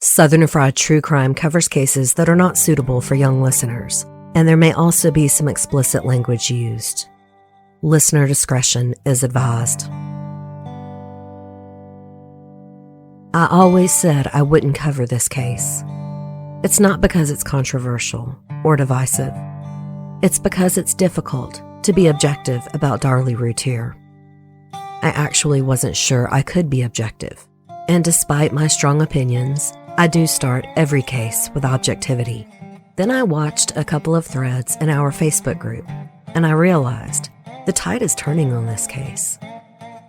Southern Fried True Crime covers cases that are not suitable for young listeners, and there may also be some explicit language used. Listener discretion is advised. I always said I wouldn't cover this case. It's not because it's controversial or divisive. It's because it's difficult to be objective about Darlie Routier. I actually wasn't sure I could be objective, and despite my strong opinions, I do start every case with objectivity. Then I watched a couple of threads in our Facebook group, and I realized the tide is turning on this case.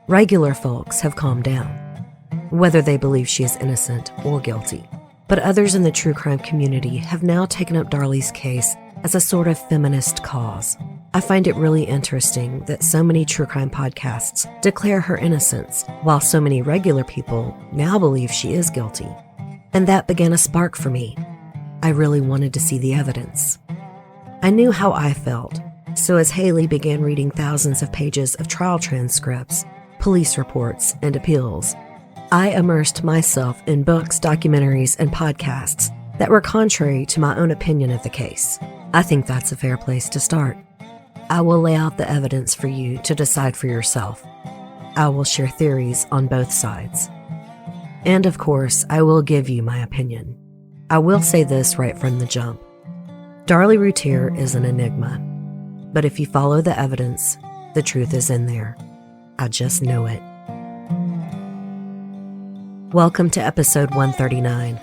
Regular folks have calmed down, whether they believe she is innocent or guilty. But others in the true crime community have now taken up Darlie's case as a sort of feminist cause. I find it really interesting that so many true crime podcasts declare her innocence, while so many regular people now believe she is guilty. And that began a spark for me. I really wanted to see the evidence. I knew how I felt, so as Haley began reading thousands of pages of trial transcripts, police reports, and appeals, I immersed myself in books, documentaries, and podcasts that were contrary to my own opinion of the case. I think that's a fair place to start. I will lay out the evidence for you to decide for yourself. I will share theories on both sides. And of course, I will give you my opinion. I will say this right from the jump. Darlie Routier is an enigma. But if you follow the evidence, the truth is in there. I just know it. Welcome to episode 139,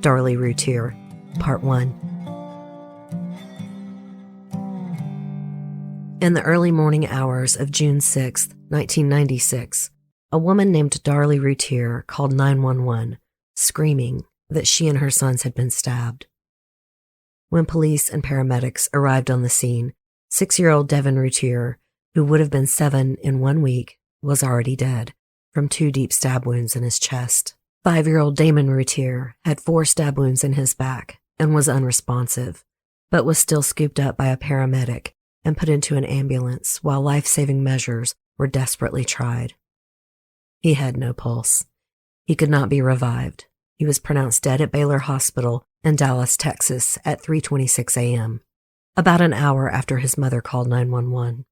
Darlie Routier, Part 1. In the early morning hours of June 6, 1996, a woman named Darlie Routier called 911, screaming that she and her sons had been stabbed. When police and paramedics arrived on the scene, 6-year-old Devon Routier, who would have been 7 in 1 week, was already dead from 2 deep stab wounds in his chest. 5-year-old Damon Routier had 4 stab wounds in his back and was unresponsive, but was still scooped up by a paramedic and put into an ambulance while life-saving measures were desperately tried. He had no pulse. He could not be revived. He was pronounced dead at Baylor Hospital in Dallas, Texas at 3:26 a.m., about an hour after his mother called 911.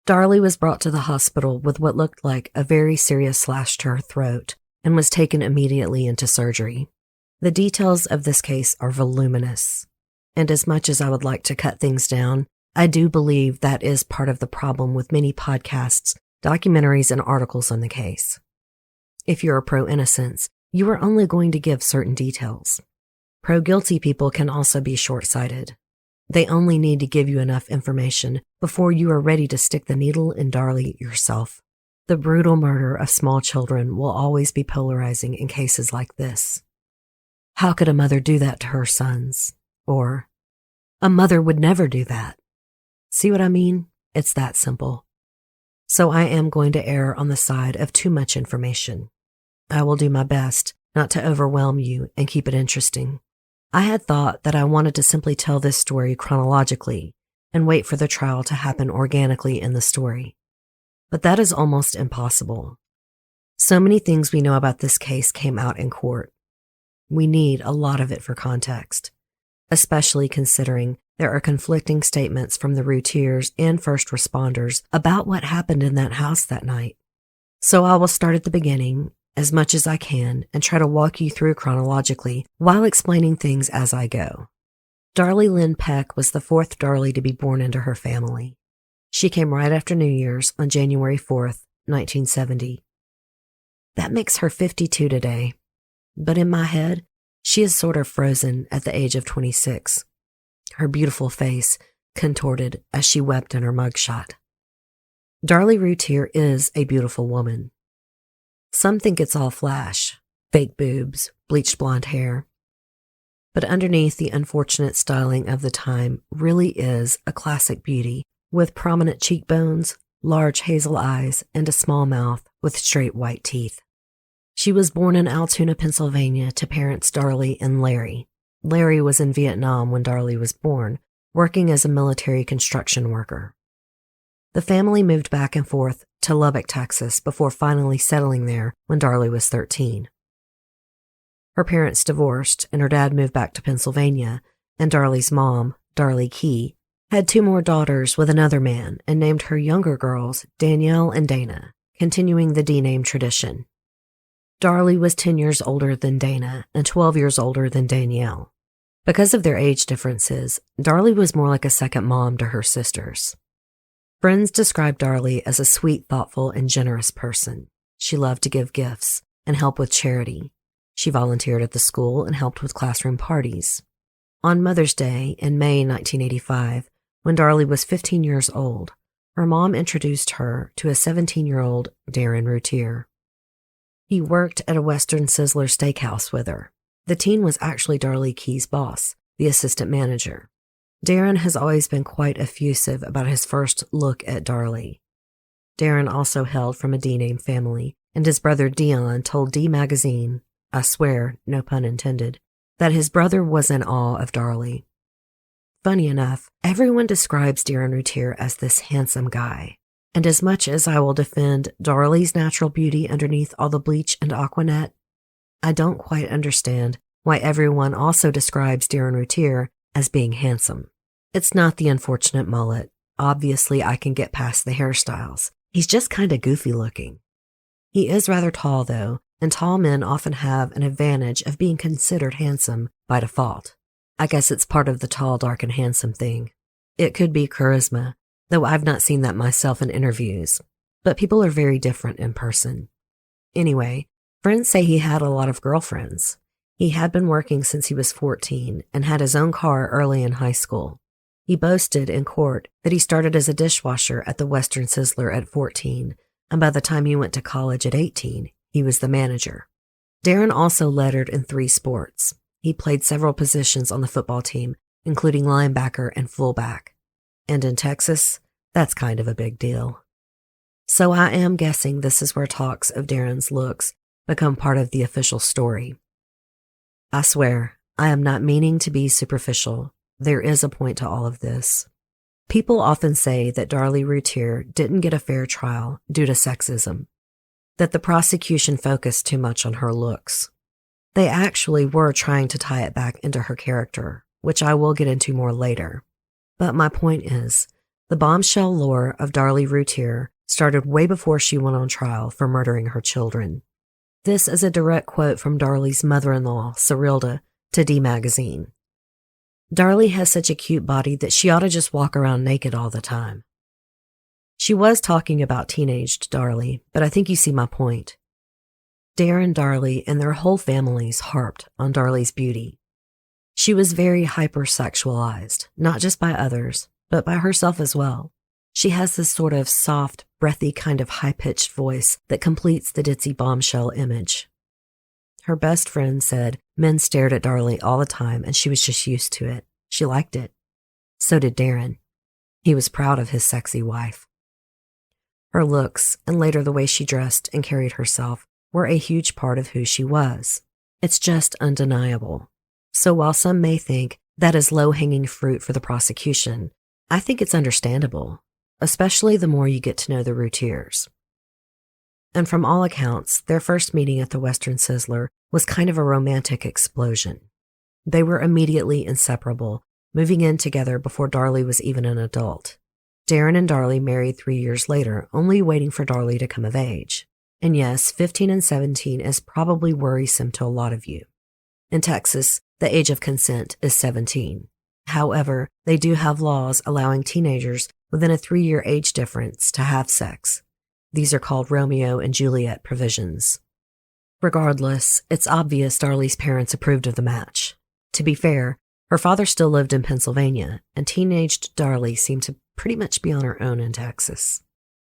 Darlie was brought to the hospital with what looked like a very serious slash to her throat and was taken immediately into surgery. The details of this case are voluminous, and as much as I would like to cut things down, I do believe that is part of the problem with many podcasts, documentaries, and articles on the case. If you're a pro-innocence, you are only going to give certain details. Pro-guilty people can also be short-sighted. They only need to give you enough information before you are ready to stick the needle in Darlie yourself. The brutal murder of small children will always be polarizing in cases like this. How could a mother do that to her sons? Or, a mother would never do that. See what I mean? It's that simple. So I am going to err on the side of too much information. I will do my best not to overwhelm you and keep it interesting. I had thought that I wanted to simply tell this story chronologically and wait for the trial to happen organically in the story. But that is almost impossible. So many things we know about this case came out in court. We need a lot of it for context, especially considering there are conflicting statements from the Routiers and first responders about what happened in that house that night. So I will start at the beginning as much as I can and try to walk you through chronologically while explaining things as I go. Darlie Lynn Peck was the 4th Darlie to be born into her family. She came right after New Year's on January 4th, 1970. That makes her 52 today, but in my head, she is sort of frozen at the age of 26. Her beautiful face contorted as she wept in her mugshot. Darlie Routier is a beautiful woman. Some think it's all flash, fake boobs, bleached blonde hair. But underneath the unfortunate styling of the time really is a classic beauty with prominent cheekbones, large hazel eyes, and a small mouth with straight white teeth. She was born in Altoona, Pennsylvania to parents Darlie and Larry. Larry was in Vietnam when Darlie was born, working as a military construction worker. The family moved back and forth to Lubbock, Texas, before finally settling there when Darlie was 13. Her parents divorced, and her dad moved back to Pennsylvania, and Darlie's mom, Darlie Key, had 2 more daughters with another man and named her younger girls Danielle and Dana, continuing the D-name tradition. Darlie was 10 years older than Dana and 12 years older than Danielle. Because of their age differences, Darlie was more like a second mom to her sisters. Friends described Darlie as a sweet, thoughtful, and generous person. She loved to give gifts and help with charity. She volunteered at the school and helped with classroom parties. On Mother's Day in May 1985, when Darlie was 15 years old, her mom introduced her to a 17-year-old Darren Routier. He worked at a Western Sizzler steakhouse with her. The teen was actually Darlie Key's boss, the assistant manager. Darren has always been quite effusive about his first look at Darlie. Darren also hailed from a D-name family, and his brother Dion told D Magazine, I swear, no pun intended, that his brother was in awe of Darlie. Funny enough, everyone describes Darren Routier as this handsome guy, and as much as I will defend Darlie's natural beauty underneath all the bleach and Aquanet, I don't quite understand why everyone also describes Darren Routier as being handsome. It's not the unfortunate mullet. Obviously, I can get past the hairstyles. He's just kind of goofy looking. He is rather tall, though, and tall men often have an advantage of being considered handsome by default. I guess it's part of the tall, dark, and handsome thing. It could be charisma, though I've not seen that myself in interviews. But people are very different in person. Anyway, friends say he had a lot of girlfriends. He had been working since he was 14 and had his own car early in high school. He boasted in court that he started as a dishwasher at the Western Sizzler at 14, and by the time he went to college at 18, he was the manager. Darren also lettered in 3 sports. He played several positions on the football team, including linebacker and fullback. And in Texas, that's kind of a big deal. So I am guessing this is where talks of Darren's looks become part of the official story. I swear, I am not meaning to be superficial. There is a point to all of this. People often say that Darlie Routier didn't get a fair trial due to sexism, that the prosecution focused too much on her looks. They actually were trying to tie it back into her character, which I will get into more later. But my point is, the bombshell lore of Darlie Routier started way before she went on trial for murdering her children. This is a direct quote from Darlie's mother-in-law, Cyrilda, to D Magazine. Darlie has such a cute body that she ought to just walk around naked all the time. She was talking about teenaged Darlie, but I think you see my point. Darren, Darlie, and their whole families harped on Darlie's beauty. She was very hypersexualized, not just by others, but by herself as well. She has this sort of soft, breathy kind of high-pitched voice that completes the ditzy bombshell image. Her best friend said men stared at Darlie all the time and she was just used to it. She liked it. So did Darren. He was proud of his sexy wife. Her looks, and later the way she dressed and carried herself, were a huge part of who she was. It's just undeniable. So while some may think that is low-hanging fruit for the prosecution, I think it's understandable, especially the more you get to know the Routiers. And from all accounts, their first meeting at the Western Sizzler was kind of a romantic explosion. They were immediately inseparable, moving in together before Darlie was even an adult. Darren and Darlie married 3 years later, only waiting for Darlie to come of age. And yes, 15 and 17 is probably worrisome to a lot of you. In Texas, the age of consent is 17. However, they do have laws allowing teenagers within a 3-year age difference to have sex. These are called Romeo and Juliet provisions. Regardless, it's obvious Darlie's parents approved of the match. To be fair, her father still lived in Pennsylvania, and teenaged Darlie seemed to pretty much be on her own in Texas.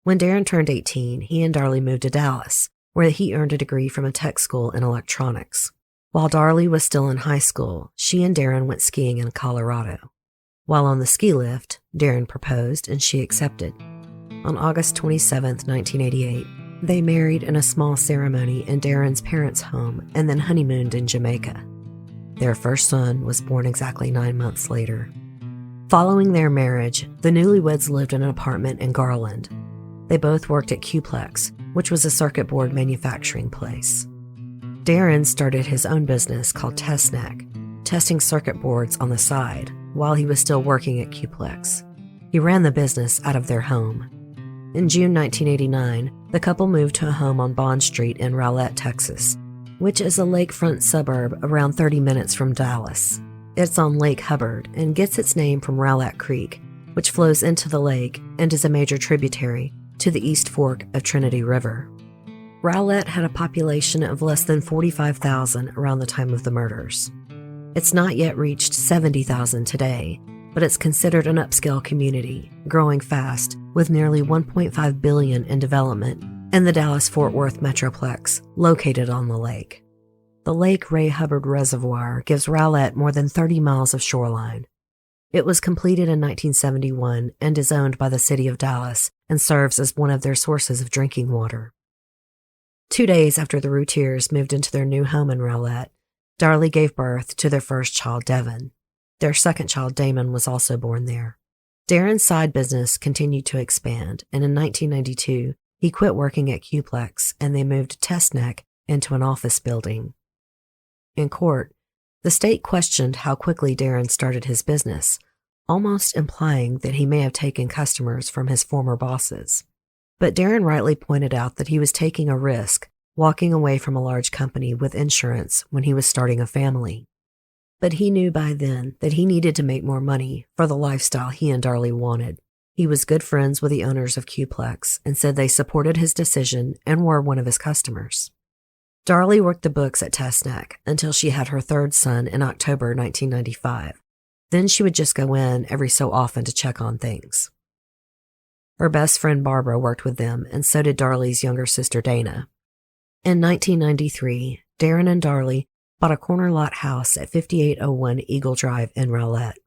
When Darren turned 18, he and Darlie moved to Dallas, where he earned a degree from a tech school in electronics. While Darlie was still in high school, she and Darren went skiing in Colorado. While on the ski lift, Darren proposed and she accepted. On August 27, 1988, they married in a small ceremony in Darren's parents' home and then honeymooned in Jamaica. Their first son was born exactly 9 months later. Following their marriage, the newlyweds lived in an apartment in Garland. They both worked at Qplex, which was a circuit board manufacturing place. Darren started his own business called TestNet, testing circuit boards on the side while he was still working at Qplex. He ran the business out of their home. In June 1989, the couple moved to a home on Bond Street in Rowlett, Texas, which is a lakefront suburb around 30 minutes from Dallas. It's on Lake Hubbard and gets its name from Rowlett Creek, which flows into the lake and is a major tributary to the East Fork of Trinity River. Rowlett had a population of less than 45,000 around the time of the murders. It's not yet reached 70,000 today, but it's considered an upscale community, growing fast, with nearly $1.5 billion in development in the Dallas-Fort Worth Metroplex, located on the lake. The Lake Ray Hubbard Reservoir gives Rowlett more than 30 miles of shoreline. It was completed in 1971 and is owned by the city of Dallas and serves as one of their sources of drinking water. 2 days after the Routiers moved into their new home in Rowlett, Darley gave birth to their first child, Devon. Their second child, Damon, was also born there. Darren's side business continued to expand, and in 1992, he quit working at Qplex and they moved TestNet into an office building. In court, the state questioned how quickly Darren started his business, almost implying that he may have taken customers from his former bosses. But Darren rightly pointed out that he was taking a risk, walking away from a large company with insurance when he was starting a family. But he knew by then that he needed to make more money for the lifestyle he and Darley wanted. He was good friends with the owners of Qplex and said they supported his decision and were one of his customers. Darley worked the books at TestNet until she had her third son in October 1995. Then she would just go in every so often to check on things. Her best friend Barbara worked with them, and so did Darley's younger sister Dana. In 1993, Darren and Darley bought a corner lot house at 5801 Eagle Drive in Rowlett.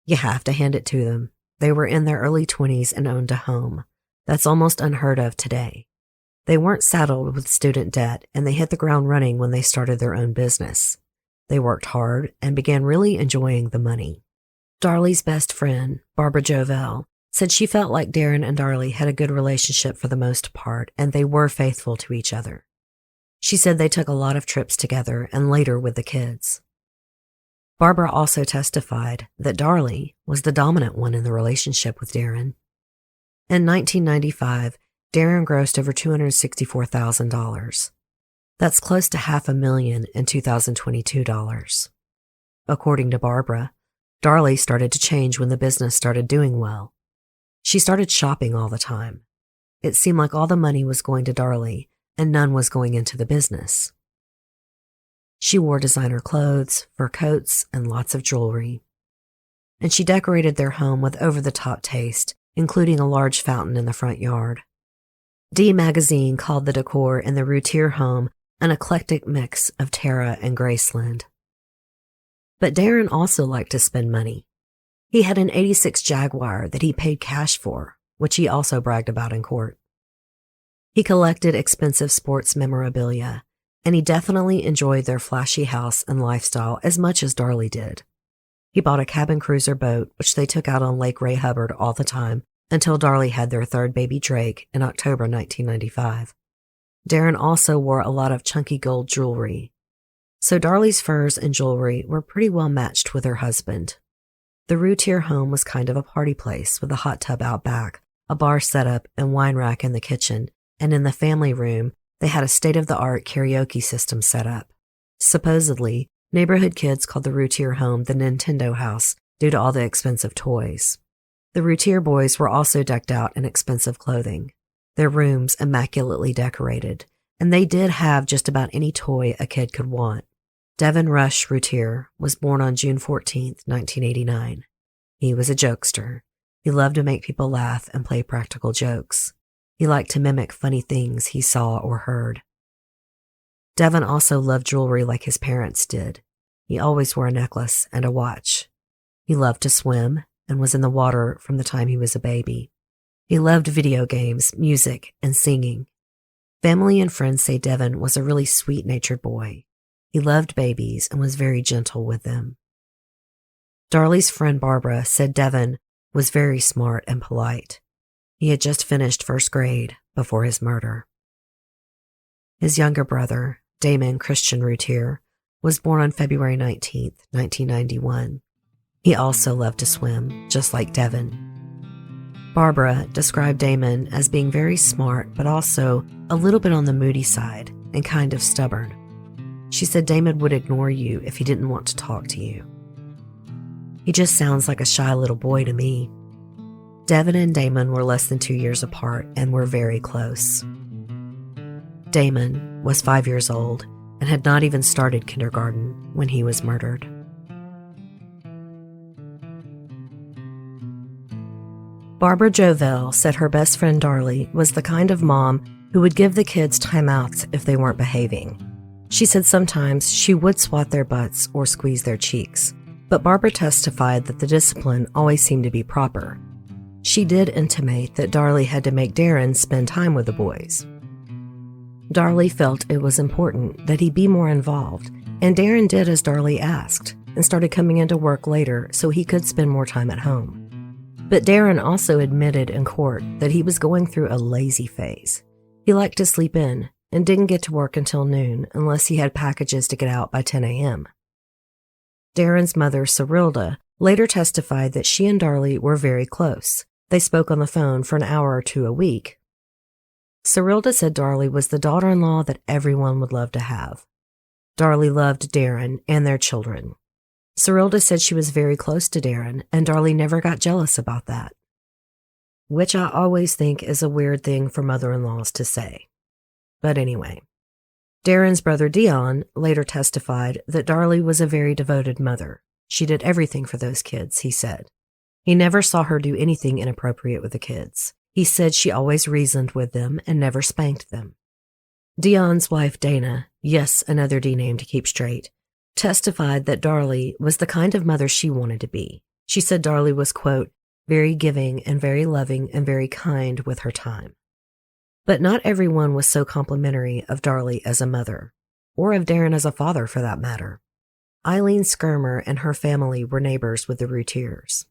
You have to hand it to them. They were in their early 20s and owned a home. That's almost unheard of today. They weren't saddled with student debt, and they hit the ground running when they started their own business. They worked hard and began really enjoying the money. Darley's best friend, Barbara Jovell, said she felt like Darren and Darley had a good relationship for the most part, and they were faithful to each other. She said they took a lot of trips together and later with the kids. Barbara also testified that Darley was the dominant one in the relationship with Darren. In 1995, Darren grossed over $264,000. That's close to $500,000 in 2022 dollars. According to Barbara, Darley started to change when the business started doing well. She started shopping all the time. It seemed like all the money was going to Darley and none was going into the business. She wore designer clothes, fur coats, and lots of jewelry. And she decorated their home with over-the-top taste, including a large fountain in the front yard. D Magazine called the decor in the Routier home an eclectic mix of Terra and Graceland. But Darren also liked to spend money. He had an '86 Jaguar that he paid cash for, which he also bragged about in court. He collected expensive sports memorabilia, and he definitely enjoyed their flashy house and lifestyle as much as Darley did. He bought a cabin cruiser boat, which they took out on Lake Ray Hubbard all the time, until Darley had their third baby Drake in October 1995. Darren also wore a lot of chunky gold jewelry. So Darley's furs and jewelry were pretty well matched with her husband. The Routier home was kind of a party place with a hot tub out back, a bar set up, and wine rack in the kitchen, and in the family room, they had a state-of-the-art karaoke system set up. Supposedly, neighborhood kids called the Routier home the Nintendo house due to all the expensive toys. The Routier boys were also decked out in expensive clothing, their rooms immaculately decorated, and they did have just about any toy a kid could want. Devon Routier was born on June 14, 1989. He was a jokester. He loved to make people laugh and play practical jokes. He liked to mimic funny things he saw or heard. Devon also loved jewelry like his parents did. He always wore a necklace and a watch. He loved to swim and was in the water from the time he was a baby. He loved video games, music, and singing. Family and friends say Devon was a really sweet-natured boy. He loved babies and was very gentle with them. Darley's friend Barbara said Devon was very smart and polite. He had just finished first grade before his murder. His younger brother, Damon Christian Routier, was born on February 19, 1991. He also loved to swim, just like Devon. Barbara described Damon as being very smart, but also a little bit on the moody side and kind of stubborn. She said Damon would ignore you if he didn't want to talk to you. He just sounds like a shy little boy to me. Devon and Damon were less than 2 years apart and were very close. Damon was 5 years old and had not even started kindergarten when he was murdered. Barbara Jovell said her best friend Darlie was the kind of mom who would give the kids timeouts if they weren't behaving. She said sometimes she would swat their butts or squeeze their cheeks, but Barbara testified that the discipline always seemed to be proper. She did intimate that Darlie had to make Darren spend time with the boys. Darlie felt it was important that he be more involved, and Darren did as Darlie asked and started coming into work later so he could spend more time at home. But Darren also admitted in court that he was going through a lazy phase. He liked to sleep in and didn't get to work until noon unless he had packages to get out by 10 a.m. Darren's mother, Cyrilda, later testified that she and Darlie were very close. They spoke on the phone for an hour or two a week. Cyrilda said Darlie was the daughter-in-law that everyone would love to have. Darlie loved Darren and their children. Cyrilda said she was very close to Darren, and Darlie never got jealous about that. Which I always think is a weird thing for mother-in-laws to say. But anyway, Darren's brother Dion later testified that Darlie was a very devoted mother. She did everything for those kids, he said. He never saw her do anything inappropriate with the kids. He said she always reasoned with them and never spanked them. Dion's wife Dana, yes, another D name to keep straight, testified that Darlie was the kind of mother she wanted to be. She said Darlie was, quote, very giving and very loving and very kind with her time. But not everyone was so complimentary of Darlie as a mother, or of Darren as a father for that matter. Eileen Skirmer and her family were neighbors with the Routiers.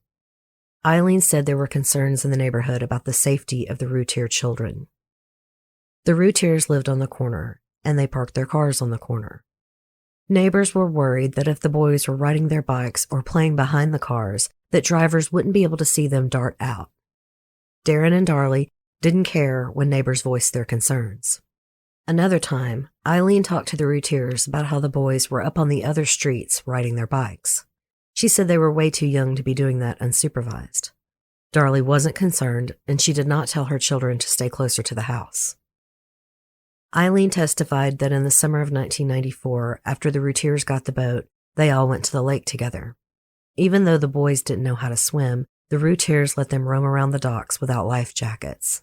Eileen said there were concerns in the neighborhood about the safety of the Routier children. The Routiers lived on the corner, and they parked their cars on the corner. Neighbors were worried that if the boys were riding their bikes or playing behind the cars, that drivers wouldn't be able to see them dart out. Darren and Darlie didn't care when neighbors voiced their concerns. Another time, Eileen talked to the Routiers about how the boys were up on the other streets riding their bikes. She said they were way too young to be doing that unsupervised. Darlie wasn't concerned, and she did not tell her children to stay closer to the house. Eileen testified that in the summer of 1994, after the Routiers got the boat, they all went to the lake together. Even though the boys didn't know how to swim, the Routiers let them roam around the docks without life jackets.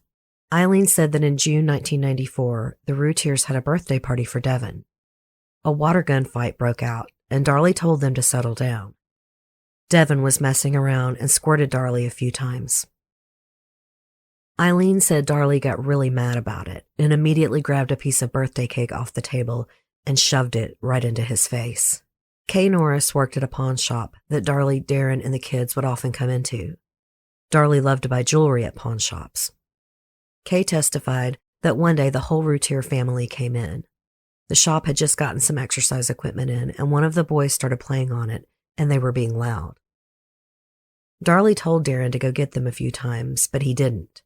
Eileen said that in June 1994, the Routiers had a birthday party for Devon. A water gun fight broke out, and Darlie told them to settle down. Devon was messing around and squirted Darlie a few times. Eileen said Darlie got really mad about it and immediately grabbed a piece of birthday cake off the table and shoved it right into his face. Kay Norris worked at a pawn shop that Darlie, Darren, and the kids would often come into. Darlie loved to buy jewelry at pawn shops. Kay testified that one day the whole Routier family came in. The shop had just gotten some exercise equipment in, and one of the boys started playing on it, and they were being loud. Darlie told Darren to go get them a few times, but he didn't.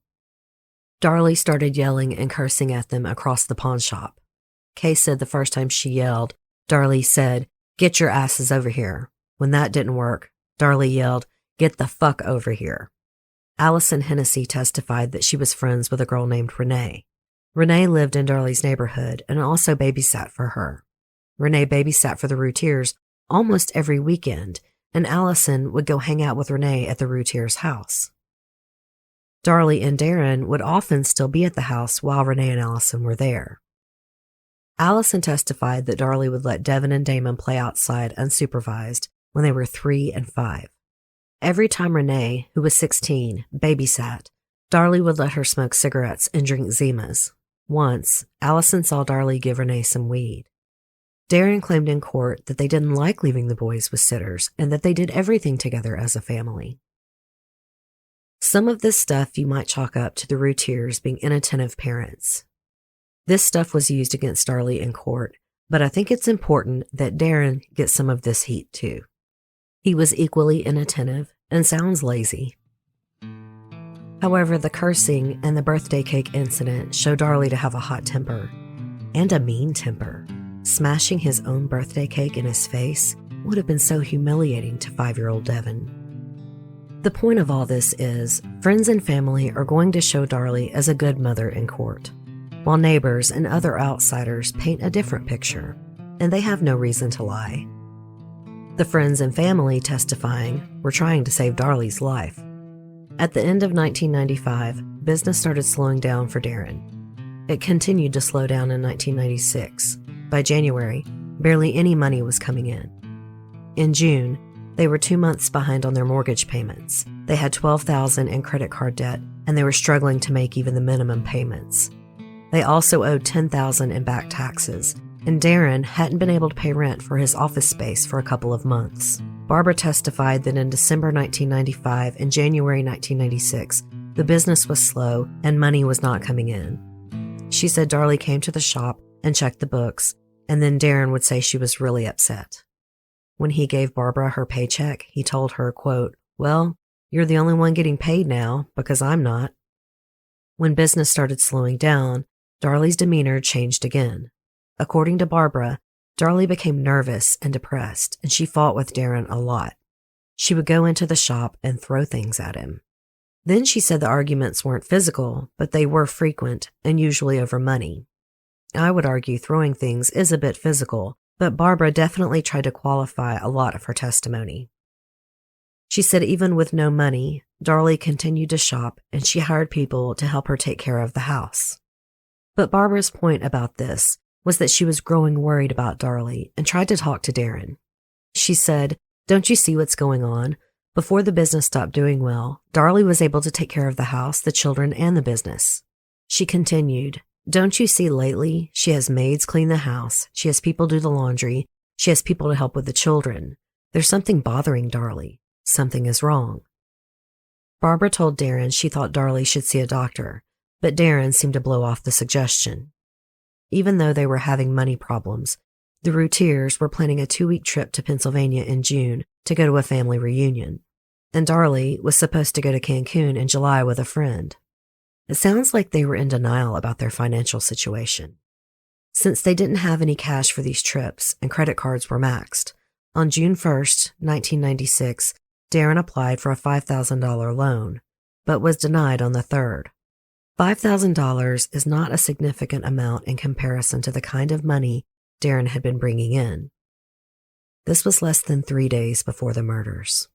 Darlie started yelling and cursing at them across the pawn shop. Kay said the first time she yelled, Darlie said, "Get your asses over here." When that didn't work, Darlie yelled, "Get the fuck over here." Allison Hennessy testified that she was friends with a girl named Renee. Renee lived in Darlie's neighborhood and also babysat for her. Renee babysat for the Routiers almost every weekend, and Allison would go hang out with Renee at the Routiers' house. Darlie and Darren would often still be at the house while Renee and Allison were there. Allison testified that Darlie would let Devon and Damon play outside unsupervised when they were 3 and 5. Every time Renee, who was 16, babysat, Darlie would let her smoke cigarettes and drink Zimas. Once, Allison saw Darlie give Renee some weed. Darren claimed in court that they didn't like leaving the boys with sitters and that they did everything together as a family. Some of this stuff you might chalk up to the Routiers being inattentive parents. This stuff was used against Darlie in court, But I think it's important that Darren gets some of this heat too. He was equally inattentive and sounds lazy. However, the cursing and the birthday cake incident show Darlie to have a hot temper and a mean temper. Smashing his own birthday cake in his face would have been so humiliating to 5-year-old Devon. The point of all this is, friends and family are going to show Darlie as a good mother in court, while neighbors and other outsiders paint a different picture, and they have no reason to lie. The friends and family testifying were trying to save Darlie's life. At the end of 1995, business started slowing down for Darren. It continued to slow down in 1996. By January, barely any money was coming in. In June, they were 2 months behind on their mortgage payments. They had $12,000 in credit card debt, and they were struggling to make even the minimum payments. They also owed $10,000 in back taxes, and Darren hadn't been able to pay rent for his office space for a couple of months. Barbara testified that in December 1995 and January 1996, the business was slow and money was not coming in. She said Darlie came to the shop and checked the books, and then Darren would say she was really upset. When he gave Barbara her paycheck, he told her, quote, "Well, you're the only one getting paid now because I'm not." When business started slowing down, Darlie's demeanor changed again. According to Barbara, Darlie became nervous and depressed, and she fought with Darren a lot. She would go into the shop and throw things at him. Then she said the arguments weren't physical, but they were frequent and usually over money. I would argue throwing things is a bit physical, but Barbara definitely tried to qualify a lot of her testimony. She said even with no money, Darlie continued to shop and she hired people to help her take care of the house. But Barbara's point about this was that she was growing worried about Darlie and tried to talk to Darren. She said, "Don't you see what's going on? Before the business stopped doing well, Darlie was able to take care of the house, the children, and the business." She continued, "Don't you see lately she has maids clean the house, she has people do the laundry, she has people to help with the children. There's something bothering Darlie. Something is wrong." Barbara told Darren she thought Darlie should see a doctor, but Darren seemed to blow off the suggestion. Even though they were having money problems, the Routiers were planning a 2-week trip to Pennsylvania in June to go to a family reunion, and Darlie was supposed to go to Cancun in July with a friend. It sounds like they were in denial about their financial situation. Since they didn't have any cash for these trips and credit cards were maxed, on June 1st, 1996, Darren applied for a $5,000 loan, but was denied on the 3rd. $5,000 is not a significant amount in comparison to the kind of money Darren had been bringing in. This was less than 3 days before the murders.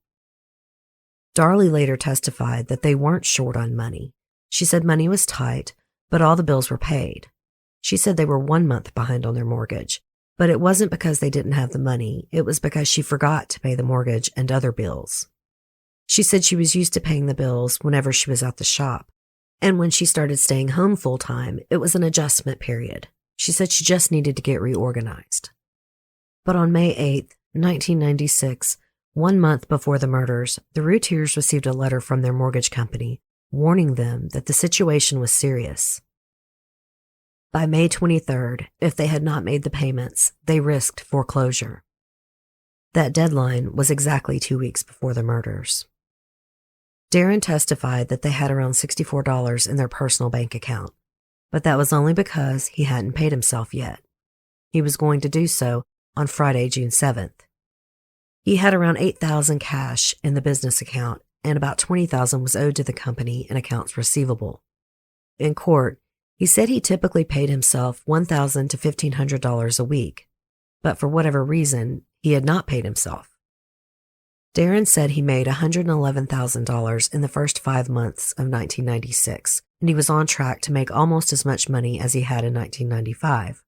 Darlie later testified that they weren't short on money. She said money was tight, but all the bills were paid. She said they were 1 month behind on their mortgage, but it wasn't because they didn't have the money. It was because she forgot to pay the mortgage and other bills. She said she was used to paying the bills whenever she was at the shop, and when she started staying home full-time, it was an adjustment period. She said she just needed to get reorganized. But on May 8th, 1996, 1 month before the murders, the Routiers received a letter from their mortgage company warning them that the situation was serious. By May 23rd, if they had not made the payments, they risked foreclosure. That deadline was exactly 2 weeks before the murders. Darren testified that they had around $64 in their personal bank account, but that was only because he hadn't paid himself yet. He was going to do so on Friday, June 7th. He had around $8,000 cash in the business account, and about $20,000 was owed to the company in accounts receivable. In court, he said he typically paid himself $1,000 to $1,500 a week, but for whatever reason, he had not paid himself. Darren said he made $111,000 in the first 5 months of 1996, and he was on track to make almost as much money as he had in 1995.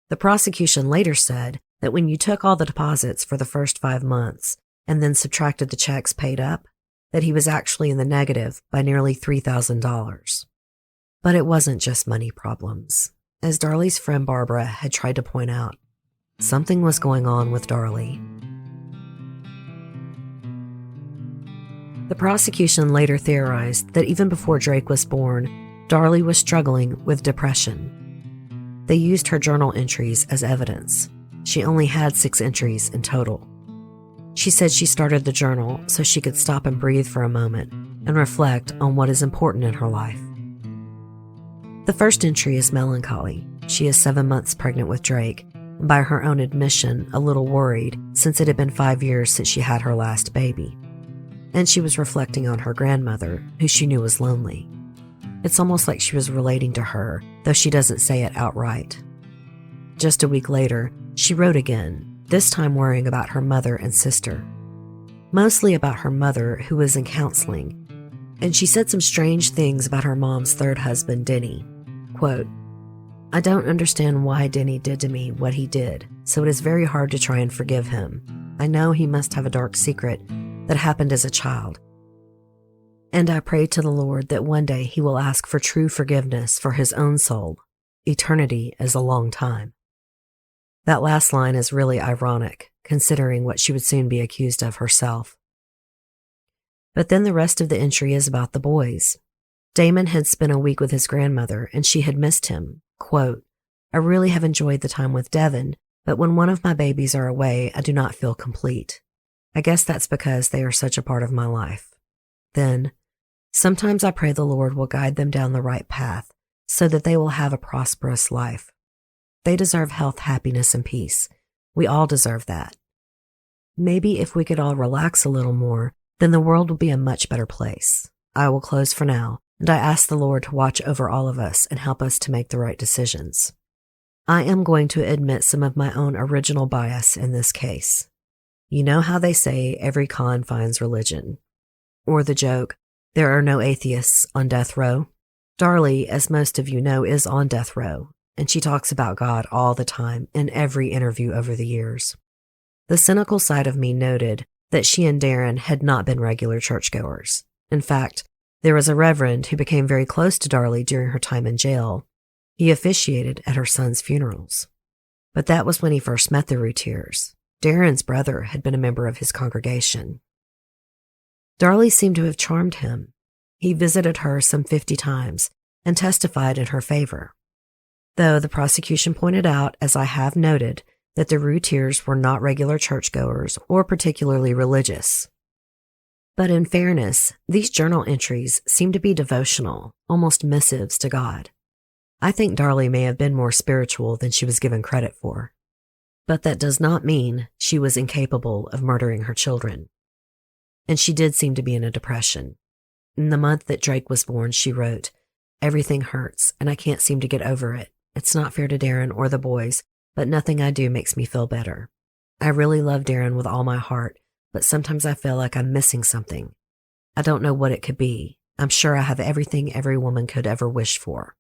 The prosecution later said that when you took all the deposits for the first 5 months and then subtracted the checks paid up, that he was actually in the negative by nearly $3,000. But it wasn't just money problems. As Darlie's friend Barbara had tried to point out, something was going on with Darlie. The prosecution later theorized that even before Drake was born, Darlie was struggling with depression. They used her journal entries as evidence. She only had 6 entries in total. She said she started the journal so she could stop and breathe for a moment and reflect on what is important in her life. The first entry is melancholy. She is 7 months pregnant with Drake, and by her own admission, a little worried since it had been 5 years since she had her last baby. And she was reflecting on her grandmother, who she knew was lonely. It's almost like she was relating to her, though she doesn't say it outright. Just a week later, she wrote again, this time worrying about her mother and sister. Mostly about her mother, who was in counseling, and she said some strange things about her mom's third husband, Denny. Quote, "I don't understand why Denny did to me what he did, so it is very hard to try and forgive him. I know he must have a dark secret that happened as a child. And I pray to the Lord that one day he will ask for true forgiveness for his own soul. Eternity is a long time." That last line is really ironic, considering what she would soon be accused of herself. But then the rest of the entry is about the boys. Damon had spent a week with his grandmother, and she had missed him. Quote, "I really have enjoyed the time with Devon, but when one of my babies are away, I do not feel complete. I guess that's because they are such a part of my life. Then, sometimes I pray the Lord will guide them down the right path so that they will have a prosperous life. They deserve health, happiness, and peace. We all deserve that. Maybe if we could all relax a little more, then the world will be a much better place. I will close for now, and I ask the Lord to watch over all of us and help us to make the right decisions. I am going to admit some of my own original bias in this case. You know how they say every con finds religion? Or the joke, there are no atheists on death row? Darlie, as most of you know, is on death row, and she talks about God all the time in every interview over the years. The cynical side of me noted that she and Darren had not been regular churchgoers. In fact, there was a reverend who became very close to Darlie during her time in jail. He officiated at her son's funerals. But that was when he first met the Routiers. Darren's brother had been a member of his congregation. Darlie seemed to have charmed him. He visited her some 50 times and testified in her favor. Though the prosecution pointed out, as I have noted, that the Routiers were not regular churchgoers or particularly religious. But in fairness, these journal entries seem to be devotional, almost missives to God. I think Darlie may have been more spiritual than she was given credit for. But that does not mean she was incapable of murdering her children. And she did seem to be in a depression. In the month that Drake was born, she wrote, "Everything hurts, and I can't seem to get over it. It's not fair to Darren or the boys, but nothing I do makes me feel better. I really love Darren with all my heart, but sometimes I feel like I'm missing something. I don't know what it could be. I'm sure I have everything every woman could ever wish for."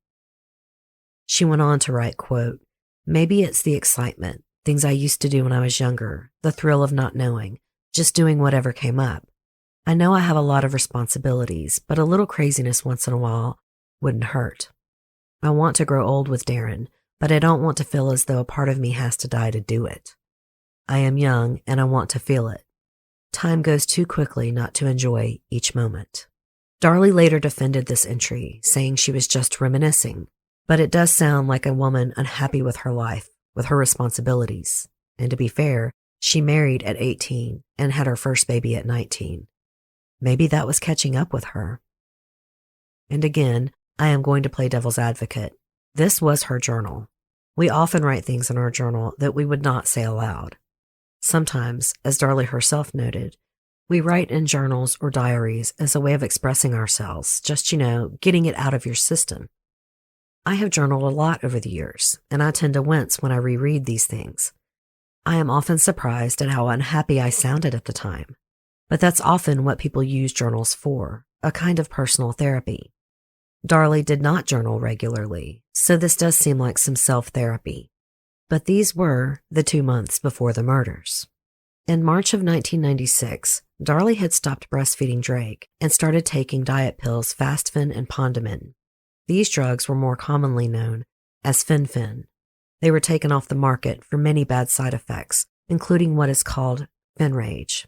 She went on to write, quote, "Maybe it's the excitement, things I used to do when I was younger, the thrill of not knowing, just doing whatever came up. I know I have a lot of responsibilities, but a little craziness once in a while wouldn't hurt. I want to grow old with Darren, but I don't want to feel as though a part of me has to die to do it. I am young and I want to feel it. Time goes too quickly not to enjoy each moment." Darlie later defended this entry, saying she was just reminiscing, but it does sound like a woman unhappy with her life, with her responsibilities. And to be fair, she married at 18 and had her first baby at 19. Maybe that was catching up with her. And again, I am going to play devil's advocate. This was her journal. We often write things in our journal that we would not say aloud. Sometimes, as Darlie herself noted, we write in journals or diaries as a way of expressing ourselves, just, getting it out of your system. I have journaled a lot over the years, and I tend to wince when I reread these things. I am often surprised at how unhappy I sounded at the time. But that's often what people use journals for, a kind of personal therapy. Darlie did not journal regularly, so this does seem like some self-therapy. But these were the 2 months before the murders. In March of 1996, Darlie had stopped breastfeeding Drake and started taking diet pills Fastfen and Pondamin. These drugs were more commonly known as Fen-Phen. They were taken off the market for many bad side effects, including what is called phenrage.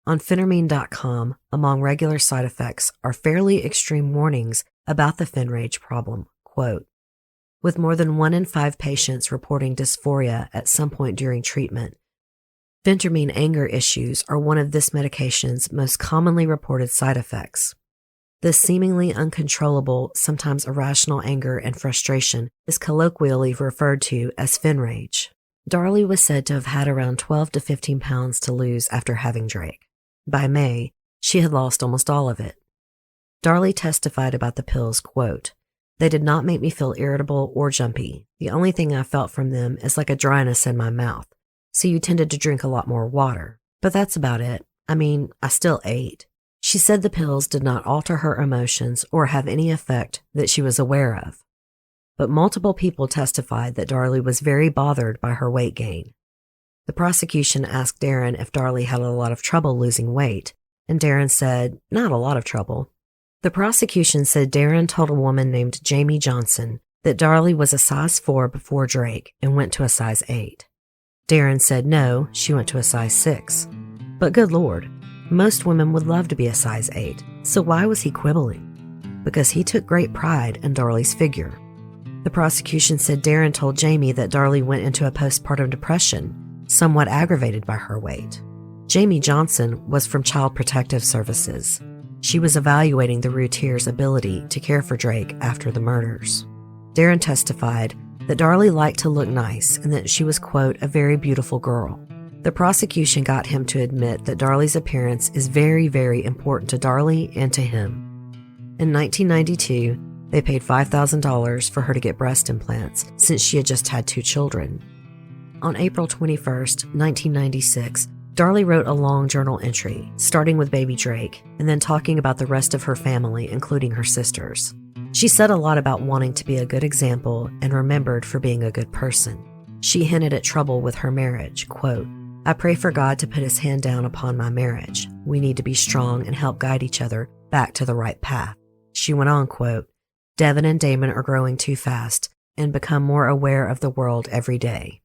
On phenermine.com, among regular side effects are fairly extreme warnings about the phenrage problem. Quote, with more than 1 in 5 patients reporting dysphoria at some point during treatment. Phentermine anger issues are one of this medication's most commonly reported side effects. This seemingly uncontrollable, sometimes irrational anger and frustration is colloquially referred to as phen rage. Darley was said to have had around 12 to 15 pounds to lose after having Drake. By May, she had lost almost all of it. Darley testified about the pills, quote, "They did not make me feel irritable or jumpy. The only thing I felt from them is like a dryness in my mouth. So you tended to drink a lot more water. But that's about it. I mean, I still ate." She said the pills did not alter her emotions or have any effect that she was aware of. But multiple people testified that Darley was very bothered by her weight gain. The prosecution asked Darren if Darley had a lot of trouble losing weight, and Darren said, "Not a lot of trouble." The prosecution said Darren told a woman named Jamie Johnson that Darley was a size 4 before Drake and went to a size 8. Darren said no, she went to a size 6. But good Lord, most women would love to be a size 8, so why was he quibbling? Because he took great pride in Darley's figure. The prosecution said Darren told Jamie that Darley went into a postpartum depression, somewhat aggravated by her weight. Jamie Johnson was from Child Protective Services. She was evaluating the Routiers' ability to care for Drake after the murders. Darren testified that Darley liked to look nice and that she was, quote, "a very beautiful girl." The prosecution got him to admit that Darley's appearance is very, very important to Darley and to him. In 1992, they paid $5,000 for her to get breast implants since she had just had 2 children. On April 21st, 1996, Darley wrote a long journal entry, starting with baby Drake and then talking about the rest of her family, including her sisters. She said a lot about wanting to be a good example and remembered for being a good person. She hinted at trouble with her marriage, quote, "I pray for God to put his hand down upon my marriage. We need to be strong and help guide each other back to the right path." She went on, quote, "Devon and Damon are growing too fast and become more aware of the world every day.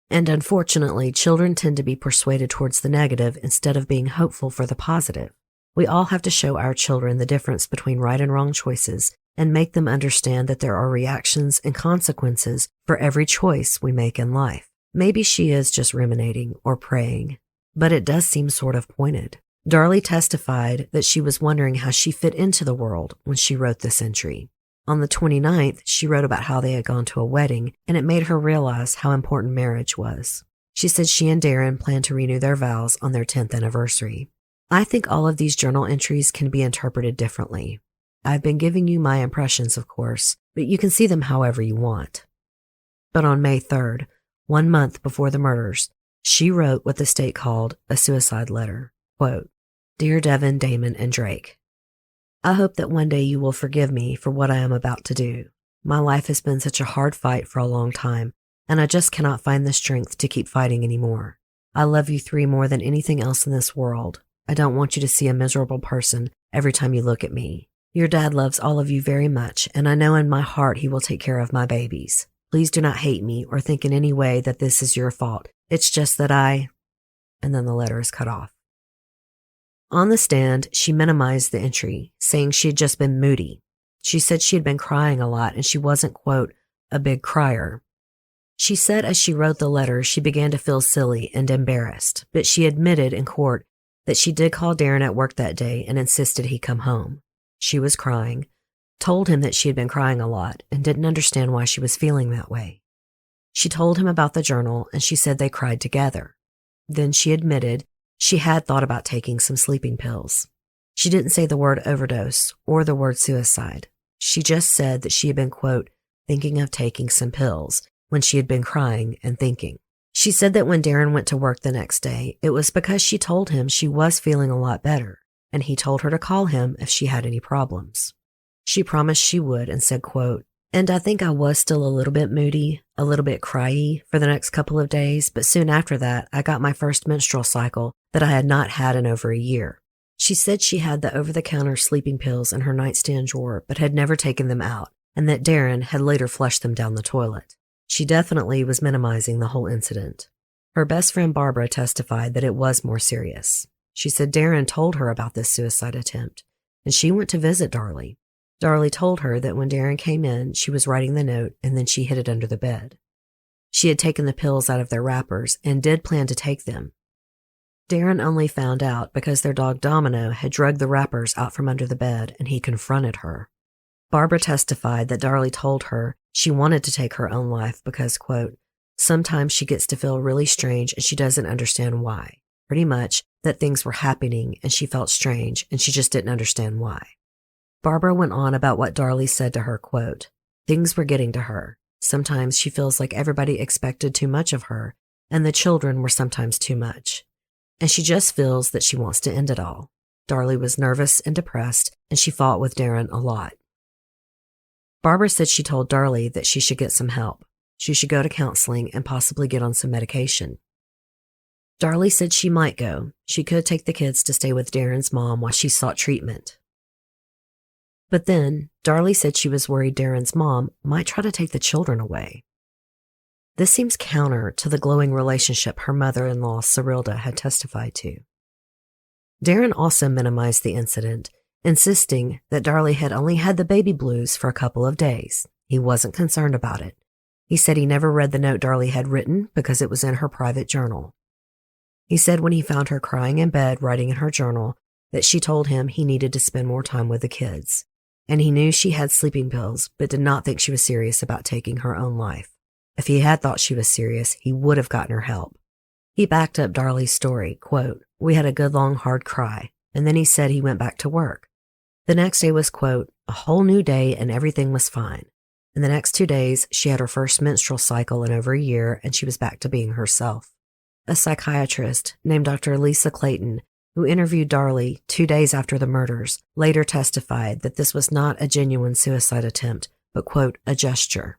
And unfortunately, children tend to be persuaded towards the negative instead of being hopeful for the positive. We all have to show our children the difference between right and wrong choices and make them understand that there are reactions and consequences for every choice we make in life." Maybe she is just ruminating or praying, but it does seem sort of pointed. Darley testified that she was wondering how she fit into the world when she wrote this entry. On the 29th, she wrote about how they had gone to a wedding, and it made her realize how important marriage was. She said she and Darren planned to renew their vows on their 10th anniversary. I think all of these journal entries can be interpreted differently. I've been giving you my impressions, of course, but you can see them however you want. But on May 3rd, 1 month before the murders, she wrote what the state called a suicide letter. Quote, "Dear Devon, Damon, and Drake, I hope that one day you will forgive me for what I am about to do. My life has been such a hard fight for a long time, and I just cannot find the strength to keep fighting anymore. I love you 3 more than anything else in this world. I don't want you to see a miserable person every time you look at me. Your dad loves all of you very much, and I know in my heart he will take care of my babies. Please do not hate me or think in any way that this is your fault. It's just that I..." And then the letter is cut off. On the stand, she minimized the entry, saying she had just been moody. She said she had been crying a lot and she wasn't, quote, "a big crier." She said as she wrote the letter, she began to feel silly and embarrassed, but she admitted in court that she did call Darren at work that day and insisted he come home. She was crying, told him that she had been crying a lot and didn't understand why she was feeling that way. She told him about the journal and she said they cried together. Then she admitted she had thought about taking some sleeping pills. She didn't say the word overdose or the word suicide. She just said that she had been, quote, "thinking of taking some pills" when she had been crying and thinking. She said that when Darren went to work the next day, it was because she told him she was feeling a lot better, and he told her to call him if she had any problems. She promised she would and said, quote, "And I think I was still a little bit moody, a little bit cryy for the next couple of days, but soon after that, I got my first menstrual cycle that I had not had in over a year." She said she had the over-the-counter sleeping pills in her nightstand drawer, but had never taken them out, and that Darren had later flushed them down the toilet. She definitely was minimizing the whole incident. Her best friend Barbara testified that it was more serious. She said Darren told her about this suicide attempt, and she went to visit Darley. Darlie told her that when Darren came in, she was writing the note and then she hid it under the bed. She had taken the pills out of their wrappers and did plan to take them. Darren only found out because their dog Domino had dragged the wrappers out from under the bed and he confronted her. Barbara testified that Darlie told her she wanted to take her own life because, quote, sometimes she gets to feel really strange and she doesn't understand why. Pretty much that things were happening and she felt strange and she just didn't understand why. Barbara went on about what Darlie said to her, quote, things were getting to her. Sometimes she feels like everybody expected too much of her, and the children were sometimes too much. And she just feels that she wants to end it all. Darlie was nervous and depressed, and she fought with Darren a lot. Barbara said she told Darlie that she should get some help. She should go to counseling and possibly get on some medication. Darlie said she might go. She could take the kids to stay with Darren's mom while she sought treatment. But then, Darlie said she was worried Darren's mom might try to take the children away. This seems counter to the glowing relationship her mother-in-law, Cyrilda, had testified to. Darren also minimized the incident, insisting that Darlie had only had the baby blues for a couple of days. He wasn't concerned about it. He said he never read the note Darlie had written because it was in her private journal. He said when he found her crying in bed writing in her journal that she told him he needed to spend more time with the kids. And he knew she had sleeping pills, but did not think she was serious about taking her own life. If he had thought she was serious, he would have gotten her help. He backed up Darlie's story, quote, we had a good long hard cry, and then he said he went back to work. The next day was, quote, a whole new day and everything was fine. In the next 2 days, she had her first menstrual cycle in over a year and she was back to being herself. A psychiatrist named Dr. Lisa Clayton, who interviewed Darlie 2 days after the murders, later testified that this was not a genuine suicide attempt, but, quote, a gesture.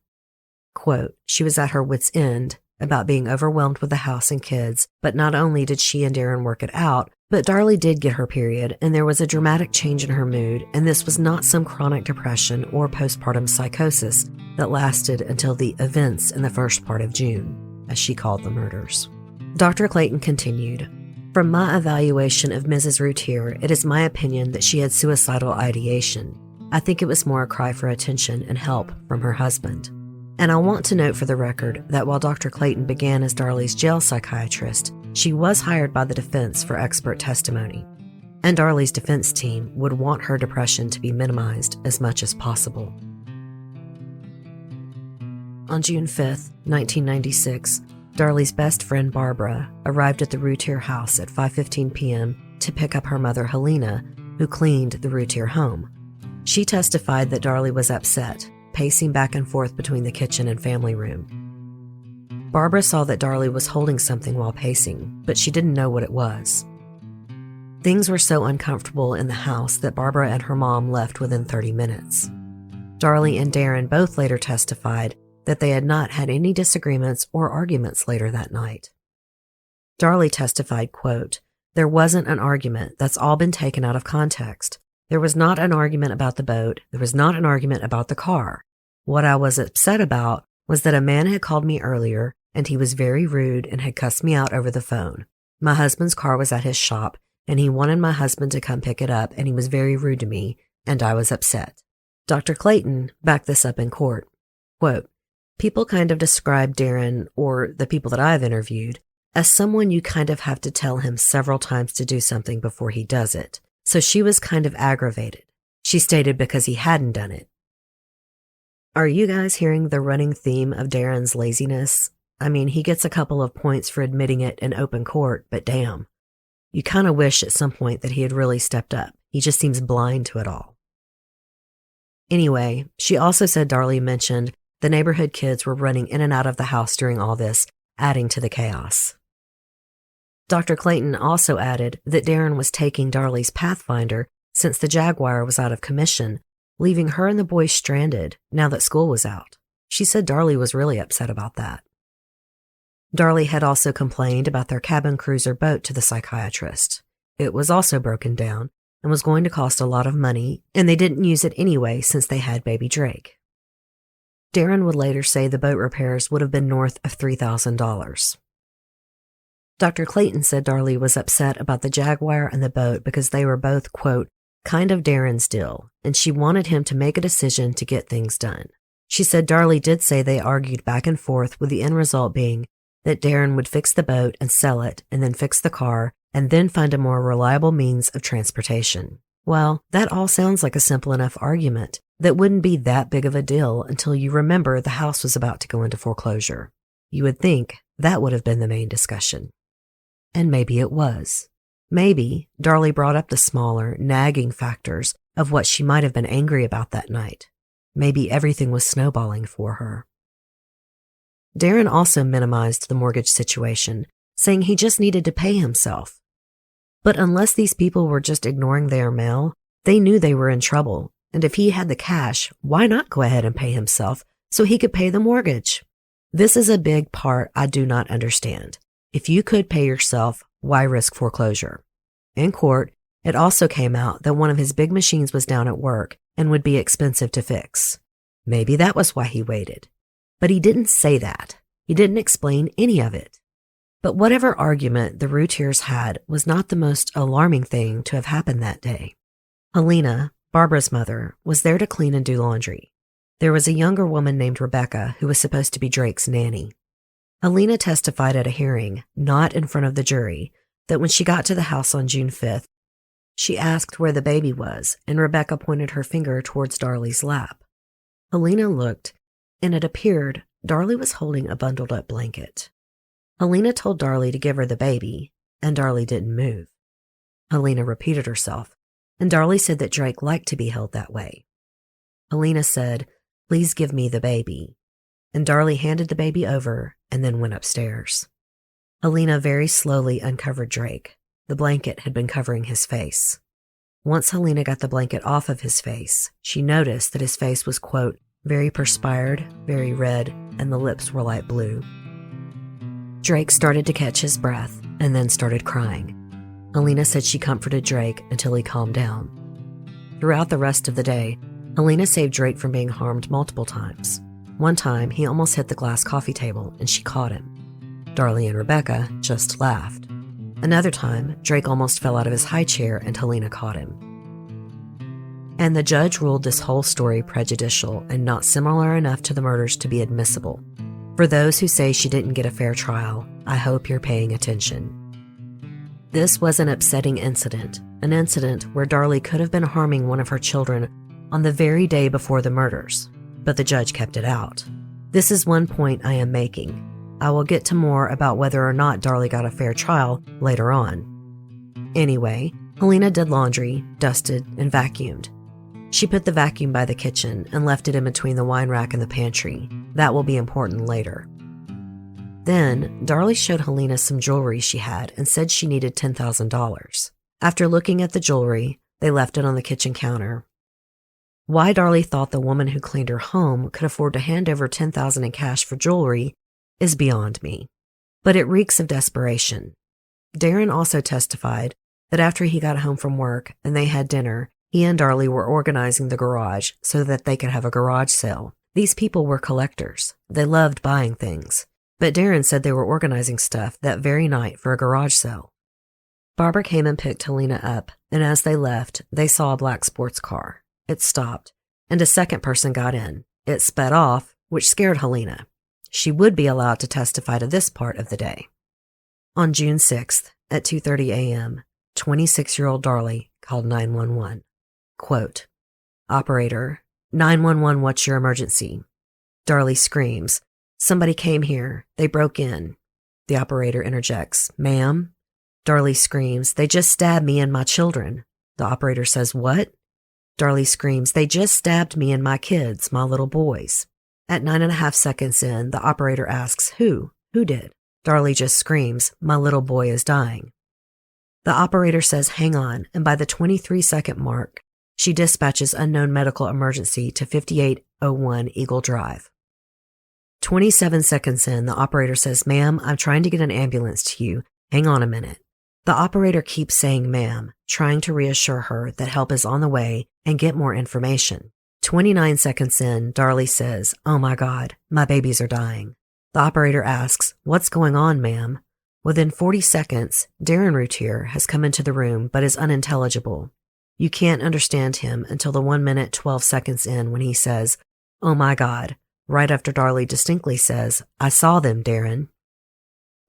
Quote, she was at her wit's end about being overwhelmed with the house and kids, but not only did she and Darren work it out, but Darlie did get her period, and there was a dramatic change in her mood, and this was not some chronic depression or postpartum psychosis that lasted until the events in the first part of June, as she called the murders. Dr. Clayton continued, from my evaluation of Mrs. Routier, it is my opinion that she had suicidal ideation. I think it was more a cry for attention and help from her husband. And I want to note for the record that while Dr. Clayton began as Darlie's jail psychiatrist, she was hired by the defense for expert testimony. And Darlie's defense team would want her depression to be minimized as much as possible. On June 5th, 1996, Darlie's best friend Barbara arrived at the Routier house at 5:15 p.m. to pick up her mother Helena, who cleaned the Routier home. She testified that Darlie was upset, pacing back and forth between the kitchen and family room. Barbara saw that Darlie was holding something while pacing, but she didn't know what it was. Things were so uncomfortable in the house that Barbara and her mom left within 30 minutes. Darlie and Darren both later testified that they had not had any disagreements or arguments later that night. Darlie testified, quote, there wasn't an argument. That's all been taken out of context. There was not an argument about the boat. There was not an argument about the car. What I was upset about was that a man had called me earlier and he was very rude and had cussed me out over the phone. My husband's car was at his shop and he wanted my husband to come pick it up and he was very rude to me and I was upset. Dr. Clayton backed this up in court. Quote, people kind of describe Darren, or the people that I've interviewed, as someone you kind of have to tell him several times to do something before he does it. So she was kind of aggravated. She stated because he hadn't done it. Are you guys hearing the running theme of Darren's laziness? I mean, he gets a couple of points for admitting it in open court, but damn. You kind of wish at some point that he had really stepped up. He just seems blind to it all. Anyway, she also said Darlie mentioned the neighborhood kids were running in and out of the house during all this, adding to the chaos. Dr. Clayton also added that Darren was taking Darlie's Pathfinder since the Jaguar was out of commission, leaving her and the boys stranded now that school was out. She said Darlie was really upset about that. Darlie had also complained about their cabin cruiser boat to the psychiatrist. It was also broken down and was going to cost a lot of money, and they didn't use it anyway since they had baby Drake. Darren would later say the boat repairs would have been north of $3,000. Dr. Clayton said Darlie was upset about the Jaguar and the boat because they were both, quote, kind of Darren's deal, and she wanted him to make a decision to get things done. She said Darlie did say they argued back and forth, with the end result being that Darren would fix the boat and sell it, and then fix the car, and then find a more reliable means of transportation. Well, that all sounds like a simple enough argument that wouldn't be that big of a deal until you remember the house was about to go into foreclosure. You would think that would have been the main discussion. And maybe it was. Maybe Darlie brought up the smaller, nagging factors of what she might have been angry about that night. Maybe everything was snowballing for her. Darren also minimized the mortgage situation, saying he just needed to pay himself. But unless these people were just ignoring their mail, they knew they were in trouble, and if he had the cash, why not go ahead and pay himself so he could pay the mortgage? This is a big part I do not understand. If you could pay yourself, why risk foreclosure? In court, it also came out that one of his big machines was down at work and would be expensive to fix. Maybe that was why he waited. But he didn't say that. He didn't explain any of it. But whatever argument the Routiers had was not the most alarming thing to have happened that day. Helena, Barbara's mother, was there to clean and do laundry. There was a younger woman named Rebecca who was supposed to be Drake's nanny. Helena testified at a hearing, not in front of the jury, that when she got to the house on June 5th, she asked where the baby was, and Rebecca pointed her finger towards Darlie's lap. Helena looked, and it appeared Darlie was holding a bundled-up blanket. Helena told Darlie to give her the baby, and Darlie didn't move. Helena repeated herself, and Darlie said that Drake liked to be held that way. Helena said, "Please give me the baby," and Darlie handed the baby over and then went upstairs. Helena very slowly uncovered Drake. The blanket had been covering his face. Once Helena got the blanket off of his face, she noticed that his face was, quote, very perspired, very red, and the lips were light blue. Drake started to catch his breath and then started crying. Helena said she comforted Drake until he calmed down. Throughout the rest of the day, Helena saved Drake from being harmed multiple times. One time, he almost hit the glass coffee table and she caught him. Darlie and Rebecca just laughed. Another time, Drake almost fell out of his high chair and Helena caught him. And the judge ruled this whole story prejudicial and not similar enough to the murders to be admissible. For those who say she didn't get a fair trial, I hope you're paying attention. This was an upsetting incident, an incident where Darlie could have been harming one of her children on the very day before the murders, but the judge kept it out. This is one point I am making. I will get to more about whether or not Darlie got a fair trial later on. Anyway, Helena did laundry, dusted, and vacuumed. She put the vacuum by the kitchen and left it in between the wine rack and the pantry. That will be important later. Then, Darlie showed Helena some jewelry she had and said she needed $10,000. After looking at the jewelry, they left it on the kitchen counter. Why Darlie thought the woman who cleaned her home could afford to hand over $10,000 in cash for jewelry is beyond me. But it reeks of desperation. Darren also testified that after he got home from work and they had dinner, he and Darlie were organizing the garage so that they could have a garage sale. These people were collectors. They loved buying things. But Darren said they were organizing stuff that very night for a garage sale. Barbara came and picked Helena up, and as they left, they saw a black sports car. It stopped, and a second person got in. It sped off, which scared Helena. She would be allowed to testify to this part of the day. On June 6th, at 2:30 a.m., 26-year-old Darlie called 911. Quote, "Operator, 911, what's your emergency?" Darlie screams, "Somebody came here. They broke in." The operator interjects, "Ma'am?" Darlie screams, "They just stabbed me and my children." The operator says, "What?" Darlie screams, "They just stabbed me and my kids, my little boys." At 9.5 seconds in, the operator asks, "Who? Who did?" Darlie just screams, "My little boy is dying." The operator says, "Hang on," and by the 23-second mark, she dispatches unknown medical emergency to 5801 Eagle Drive. 27 seconds in, the operator says, "Ma'am, I'm trying to get an ambulance to you. Hang on a minute." The operator keeps saying "ma'am," trying to reassure her that help is on the way and get more information. 29 seconds in, Darlie says, "Oh my God, my babies are dying." The operator asks, "What's going on, ma'am?" Within 40 seconds, Darren Routier has come into the room but is unintelligible. You can't understand him until the 1 minute, 12 seconds in when he says, "Oh my God," right after Darlie distinctly says, "I saw them, Darren."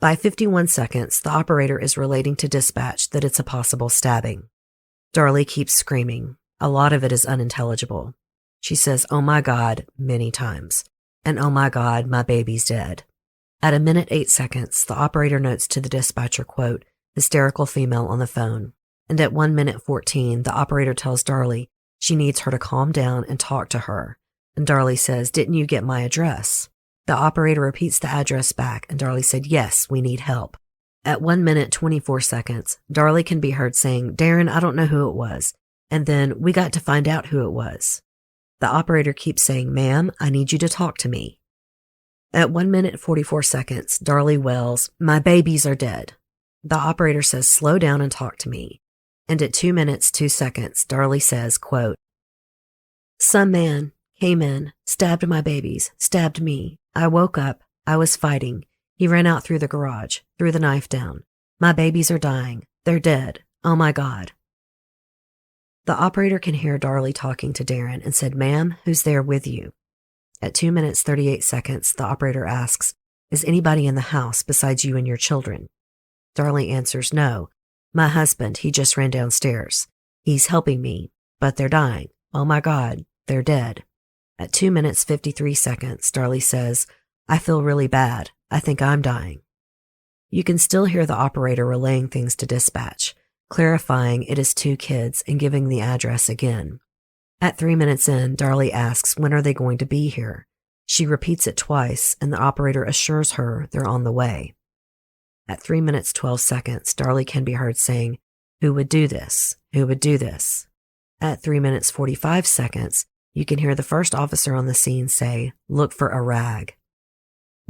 By 51 seconds, the operator is relating to dispatch that it's a possible stabbing. Darlie keeps screaming. A lot of it is unintelligible. She says, "Oh my God," many times. And "Oh my God, my baby's dead." At 1 minute, 8 seconds, the operator notes to the dispatcher, quote, "hysterical female on the phone." And at 1 minute 14, the operator tells Darlie she needs her to calm down and talk to her. And Darlie says, "Didn't you get my address?" The operator repeats the address back, and Darlie said, "Yes, we need help." At 1 minute, 24 seconds, Darlie can be heard saying, "Darren, I don't know who it was." And then, "We got to find out who it was." The operator keeps saying, "Ma'am, I need you to talk to me." At 1 minute, 44 seconds, Darlie wails, "My babies are dead." The operator says, "Slow down and talk to me." And at 2 minutes, 2 seconds, Darlie says, quote, "Some man came in, stabbed my babies, stabbed me. I woke up. I was fighting. He ran out through the garage, threw the knife down. My babies are dying. They're dead. Oh my God." The operator can hear Darlie talking to Darren and said, "Ma'am, who's there with you?" At 2 minutes, 38 seconds, the operator asks, "Is anybody in the house besides you and your children?" Darlie answers, "No. My husband, he just ran downstairs. He's helping me, but they're dying. Oh my God, they're dead." At 2 minutes, 53 seconds, Darlie says, "I feel really bad. I think I'm dying." You can still hear the operator relaying things to dispatch, clarifying it is 2 kids and giving the address again. At 3 minutes in, Darlie asks, "When are they going to be here?" She repeats it twice, and the operator assures her they're on the way. At 3 minutes, 12 seconds, Darlie can be heard saying, "Who would do this? Who would do this?" At 3 minutes, 45 seconds, you can hear the first officer on the scene say, "Look for a rag."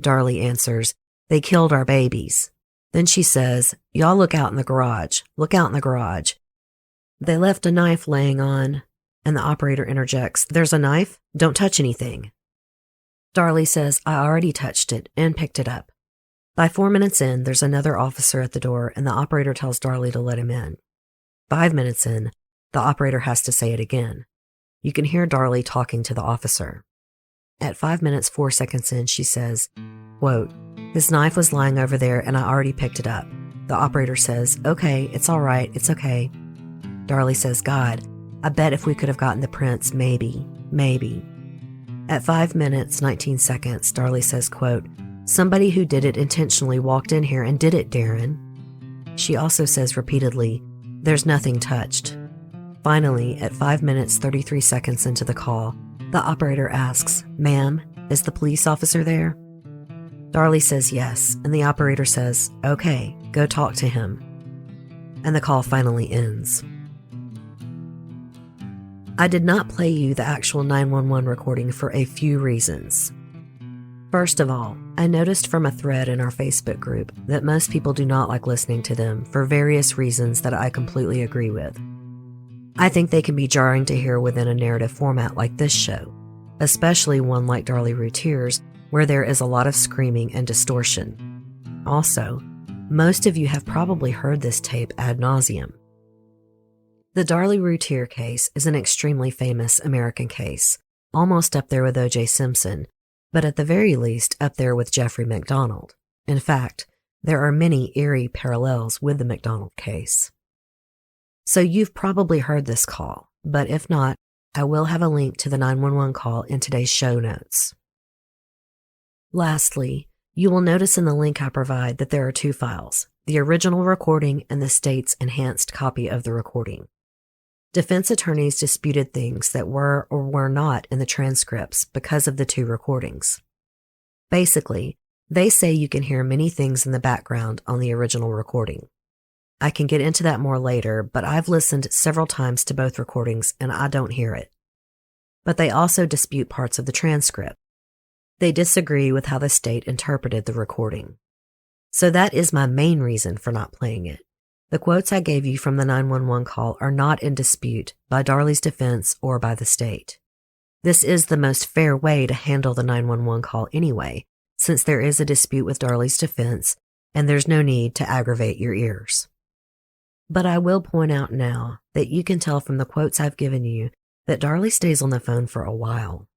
Darlie answers, "They killed our babies." Then she says, "Y'all look out in the garage. Look out in the garage. They left a knife laying on," and the operator interjects, "There's a knife? Don't touch anything." Darlie says, "I already touched it and picked it up." By 4 minutes in, there's another officer at the door, and the operator tells Darlie to let him in. 5 minutes in, the operator has to say it again. You can hear Darlie talking to the officer. At 5 minutes, 4 seconds in, she says, quote, "His knife was lying over there and I already picked it up." The operator says, "Okay, it's all right, it's okay." Darlie says, "God, I bet if we could have gotten the prints, maybe. At 5 minutes, 19 seconds, Darlie says, quote, "Somebody who did it intentionally walked in here and did it, Darren." She also says repeatedly, "There's nothing touched." Finally, at 5 minutes, 33 seconds into the call, the operator asks, "Ma'am, is the police officer there?" Darlie says yes, and the operator says, "Okay, go talk to him." And the call finally ends. I did not play you the actual 911 recording for a few reasons. First of all, I noticed from a thread in our Facebook group that most people do not like listening to them for various reasons that I completely agree with. I think they can be jarring to hear within a narrative format like this show, especially one like Darlie Routier's, where there is a lot of screaming and distortion. Also, most of you have probably heard this tape ad nauseum. The Darlie Routier case is an extremely famous American case, almost up there with O.J. Simpson, but at the very least up there with Jeffrey MacDonald. In fact, there are many eerie parallels with the MacDonald case. So you've probably heard this call, but if not, I will have a link to the 911 call in today's show notes. Lastly, you will notice in the link I provide that there are 2 files, the original recording and the state's enhanced copy of the recording. Defense attorneys disputed things that were or were not in the transcripts because of the 2 recordings. Basically, they say you can hear many things in the background on the original recording. I can get into that more later, but I've listened several times to both recordings and I don't hear it. But they also dispute parts of the transcript. They disagree with how the state interpreted the recording. So that is my main reason for not playing it. The quotes I gave you from the 911 call are not in dispute by Darlie's defense or by the state. This is the most fair way to handle the 911 call anyway, since there is a dispute with Darlie's defense and there's no need to aggravate your ears. But I will point out now that you can tell from the quotes I've given you that Darlie stays on the phone for a while.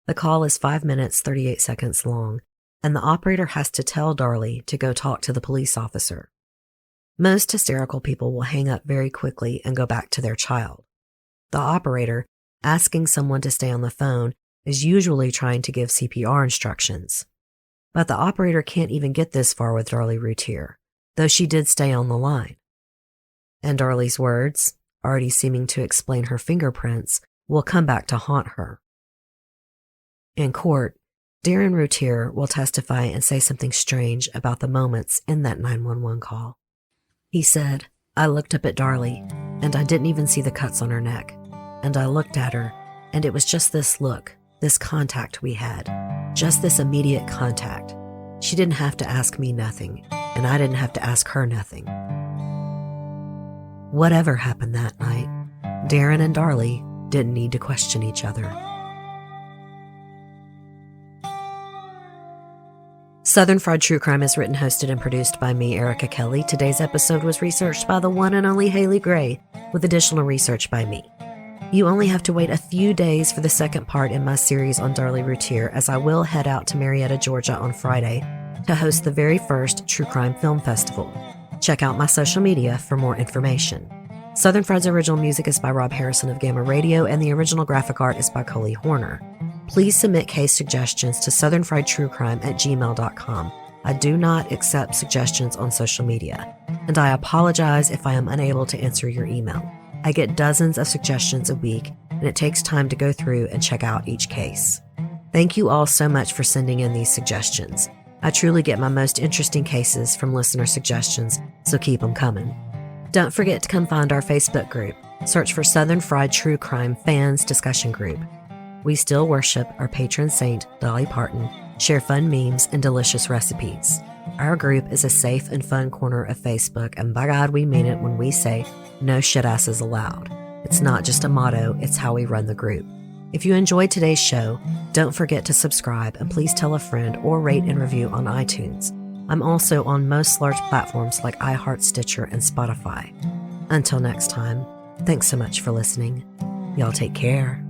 The call is 5 minutes, 38 seconds long, and the operator has to tell Darlie to go talk to the police officer. Most hysterical people will hang up very quickly and go back to their child. The operator, asking someone to stay on the phone, is usually trying to give CPR instructions. But the operator can't even get this far with Darlie Routier, though she did stay on the line. And Darlie's words, already seeming to explain her fingerprints, will come back to haunt her. In court, Damon Routier will testify and say something strange about the moments in that 911 call. He said, "I looked up at Darlie, and I didn't even see the cuts on her neck. And I looked at her, and it was just this look, this contact we had, just this immediate contact. She didn't have to ask me nothing, and I didn't have to ask her nothing." Whatever happened that night, Darren and Darlie didn't need to question each other. Southern Fried True Crime is written, hosted, and produced by me, Erica Kelley. Today's episode was researched by the one and only Haley Gray, with additional research by me. You only have to wait a few days for the second part in my series on Darlie Routier, as I will head out to Marietta, Georgia on Friday to host the very first True Crime Film Festival. Check out my social media for more information. Southern Fried's original music is by Rob Harrison of Gamma Radio, and the original graphic art is by Coley Horner. Please submit case suggestions to southernfriedtruecrime@gmail.com. I do not accept suggestions on social media, and I apologize if I am unable to answer your email. I get dozens of suggestions a week, and it takes time to go through and check out each case. Thank you all so much for sending in these suggestions. I truly get my most interesting cases from listener suggestions, so keep them coming. Don't forget to come find our Facebook group. Search for Southern Fried True Crime Fans Discussion Group. We still worship our patron saint, Dolly Parton, share fun memes and delicious recipes. Our group is a safe and fun corner of Facebook, and by God, we mean it when we say, no shit asses allowed. It's not just a motto, it's how we run the group. If you enjoyed today's show, don't forget to subscribe, and please tell a friend or rate and review on iTunes. I'm also on most large platforms like iHeart, Stitcher, and Spotify. Until next time, thanks so much for listening. Y'all take care.